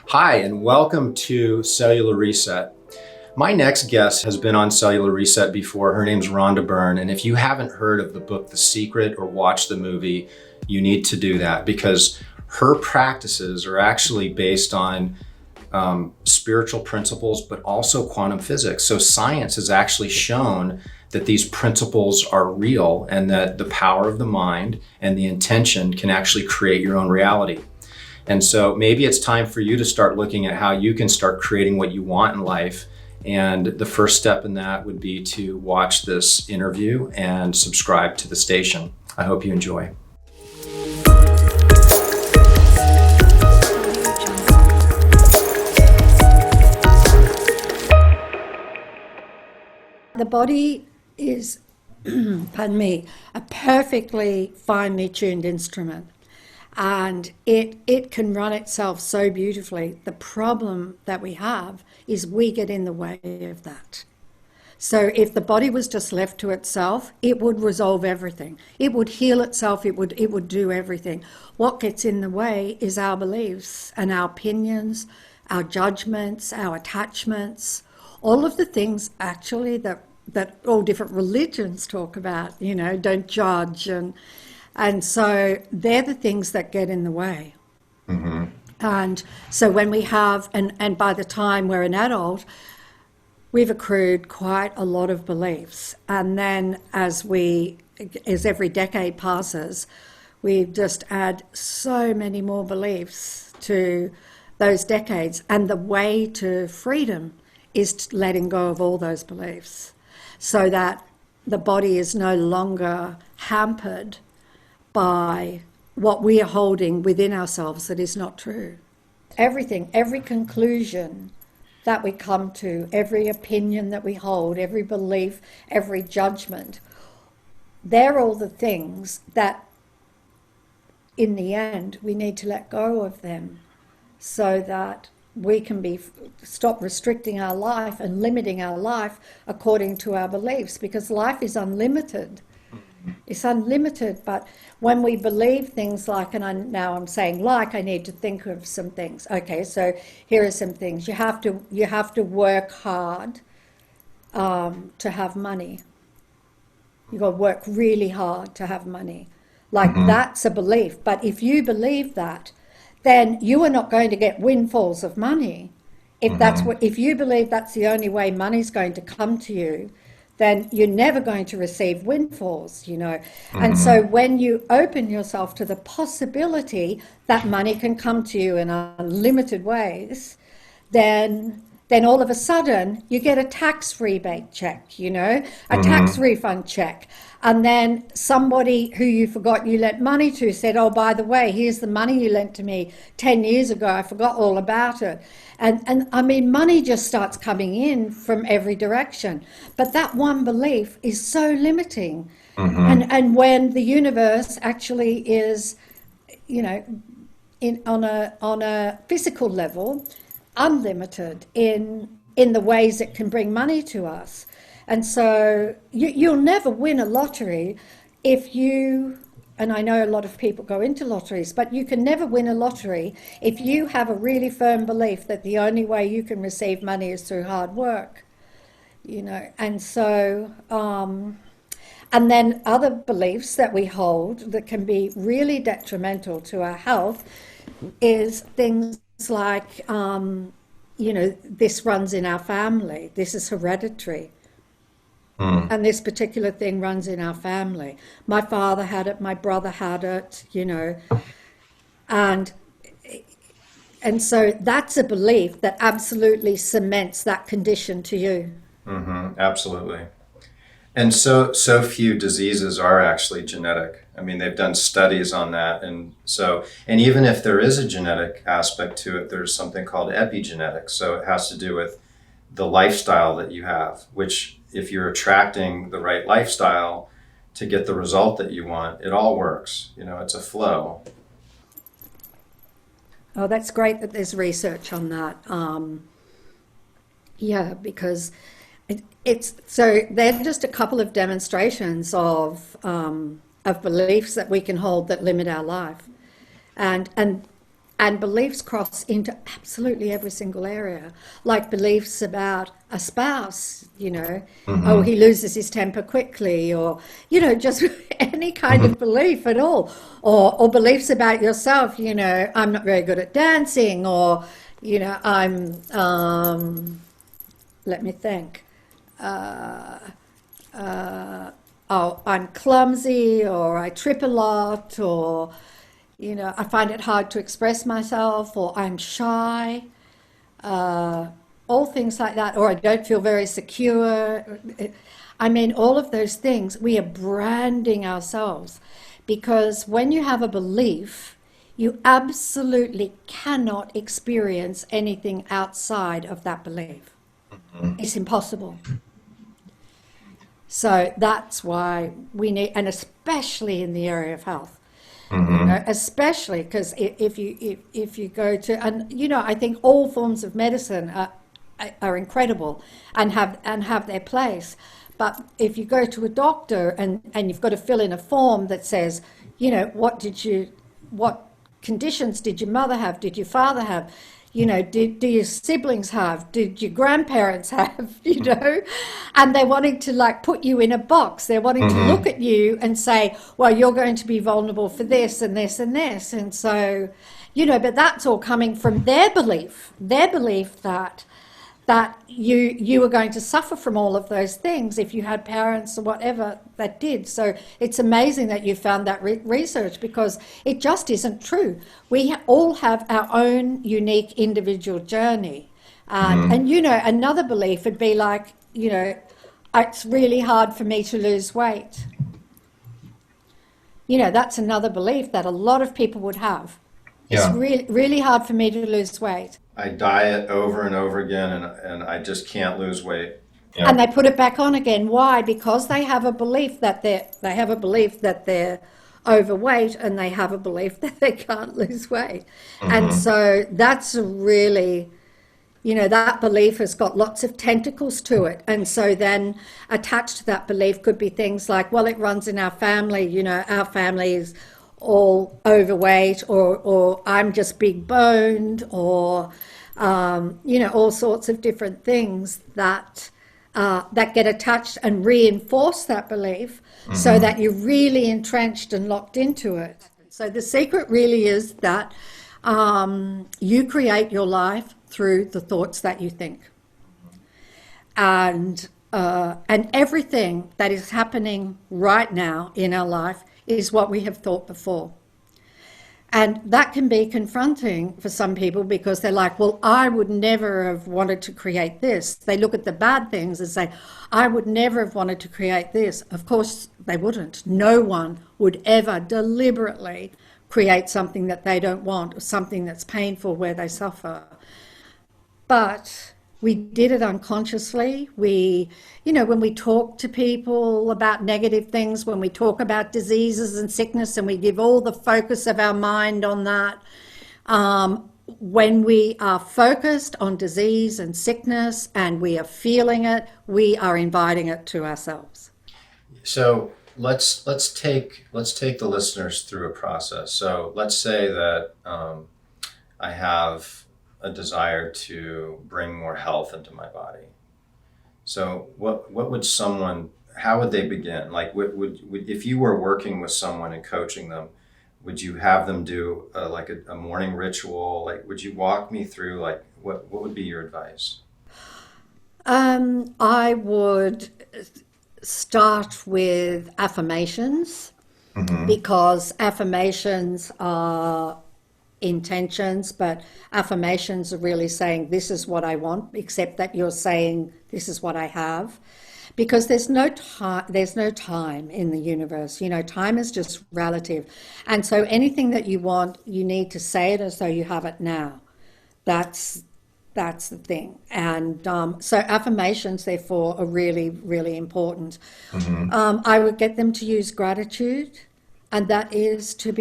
Hi, and welcome to Cellular Reset. My next guest has been on Cellular Reset before. Her name's Rhonda Byrne, and if you haven't heard of the book The Secret or watched the movie, you need to do that because her practices are actually based on spiritual principles, but also quantum physics. So science has actually shown that these principles are real and that the power of the mind and the intention can actually create your own reality. And so maybe it's time for you to start looking at how you can start creating what you want in life. And the first step in that would be to watch this interview and subscribe to the station. I hope you enjoy. The body is, pardon me, a perfectly finely tuned instrument. And it can run itself so beautifully. The problem that we have is we get in the way of that. So if the body was just left to itself, it would resolve everything. It would heal itself, it would do everything. What gets in the way is our beliefs and our opinions, our judgments, our attachments, all of the things actually that all different religions talk about, don't judge and so they're the things that get in the way. Mm-hmm. And so when we have, and by the time we're an adult, we've accrued quite a lot of beliefs. And then as every decade passes, we just add so many more beliefs to those decades. And the way to freedom is letting go of all those beliefs so that the body is no longer hampered by what we are holding within ourselves that is not true. Everything, every conclusion that we come to, every opinion that we hold, every belief, every judgment, they're all the things that in the end we need to let go of them so that we can stop restricting our life and limiting our life according to our beliefs, because life is unlimited. It's unlimited, but when we believe things like, and I'm saying like, I need to think of some things. Okay, so here are some things. You have to work hard to have money. You've got to work really hard to have money. Like that's a belief. But if you believe that, then you are not going to get windfalls of money. If you believe that's the only way money's going to come to you, then you're never going to receive windfalls, And so when you open yourself to the possibility that money can come to you in unlimited ways, then all of a sudden you get a tax rebate check, a tax refund check. And then somebody who you forgot you lent money to said, oh, by the way, here's the money you lent to me 10 years ago. I forgot all about it. And I mean, money just starts coming in from every direction. But that one belief is so limiting. And when the universe actually is, on a physical level, unlimited in the ways it can bring money to us. And so you'll never win a lottery if you, and I know a lot of people go into lotteries, but you can never win a lottery if you have a really firm belief that the only way you can receive money is through hard work, And so, and then other beliefs that we hold that can be really detrimental to our health is things like, this runs in our family, this is hereditary. And this particular thing runs in our family. My father had it, my brother had it, and so that's a belief that absolutely cements that condition to you. Absolutely. And so few diseases are actually genetic. I mean, they've done studies on that. And even if there is a genetic aspect to it, there's something called epigenetics. So it has to do with the lifestyle that you have, which if you're attracting the right lifestyle to get the result that you want, it all works. It's a flow. Oh, that's great that there's research on that. Because it's so they're just a couple of demonstrations of beliefs that we can hold that limit our life, and And beliefs cross into absolutely every single area, like beliefs about a spouse, oh, he loses his temper quickly, or, just any kind of belief at all, or beliefs about yourself, I'm not very good at dancing, or, let me think, oh, I'm clumsy, or I trip a lot, or, I find it hard to express myself, or I'm shy, all things like that, or I don't feel very secure. I mean, all of those things, we are branding ourselves, because when you have a belief, you absolutely cannot experience anything outside of that belief. It's impossible. So that's why we need, and especially in the area of health, especially because if you go to, and I think all forms of medicine are incredible and have their place, but if you go to a doctor and you've got to fill in a form that says, what conditions did your mother have, did your father have, do your siblings have? Did your grandparents have? And they're wanting to put you in a box. They're wanting to look at you and say, well, you're going to be vulnerable for this and this and this. And so, but that's all coming from their belief that you were going to suffer from all of those things if you had parents or whatever that did. So it's amazing that you found that research, because it just isn't true. We all have our own unique individual journey. And another belief would be like, it's really hard for me to lose weight. That's another belief that a lot of people would have. Yeah. It's really hard for me to lose weight. I diet over and over again, and I just can't lose weight. Yeah. And they put it back on again. Why? Because they have a belief that they're overweight, and they have a belief that they can't lose weight. And so that's a really, that belief has got lots of tentacles to it. And so then attached to that belief could be things like, well, it runs in our family, our family is all overweight, or I'm just big boned, or all sorts of different things that get attached and reinforce that belief, so that you're really entrenched and locked into it. So the secret really is that you create your life through the thoughts that you think, and everything that is happening right now in our life is what we have thought before. And that can be confronting for some people, because they're like, well, I would never have wanted to create this. They look at the bad things and say, I would never have wanted to create this. Of course they wouldn't. No one would ever deliberately create something that they don't want, or something that's painful where they suffer. But we did it unconsciously. When we talk to people about negative things, when we talk about diseases and sickness, and we give all the focus of our mind on that, when we are focused on disease and sickness and we are feeling it, we are inviting it to ourselves. So let's take the listeners through a process. So let's say that I have a desire to bring more health into my body. So how would they begin? Like, would if you were working with someone and coaching them, would you have them do a morning ritual? Like, would you walk me through, like, what would be your advice? I would start with affirmations, because affirmations are intentions, but affirmations are really saying, this is what I want, except that you're saying, this is what I have. Because there's no time in the universe. Time is just relative. And so anything that you want, you need to say it as though you have it now. That's the thing. And so affirmations, therefore, are really, really important. I would get them to use gratitude, and that is to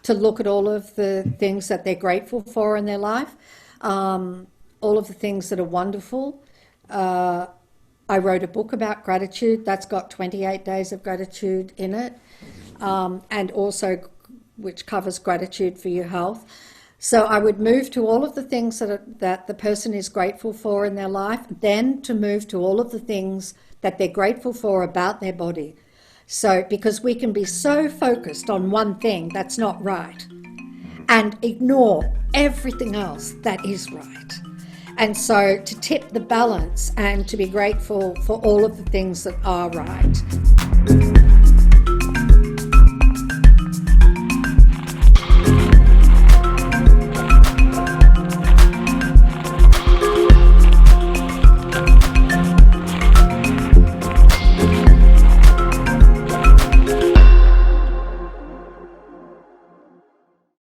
look at all of the things that they're grateful for in their life, all of the things that are wonderful. I wrote a book about gratitude that's got 28 days of gratitude in it, and also which covers gratitude for your health. So I would move to all of the things that the person is grateful for in their life, then to move to all of the things that they're grateful for about their body. So, because we can be so focused on one thing that's not right and ignore everything else that is right. And so to tip the balance and to be grateful for all of the things that are right.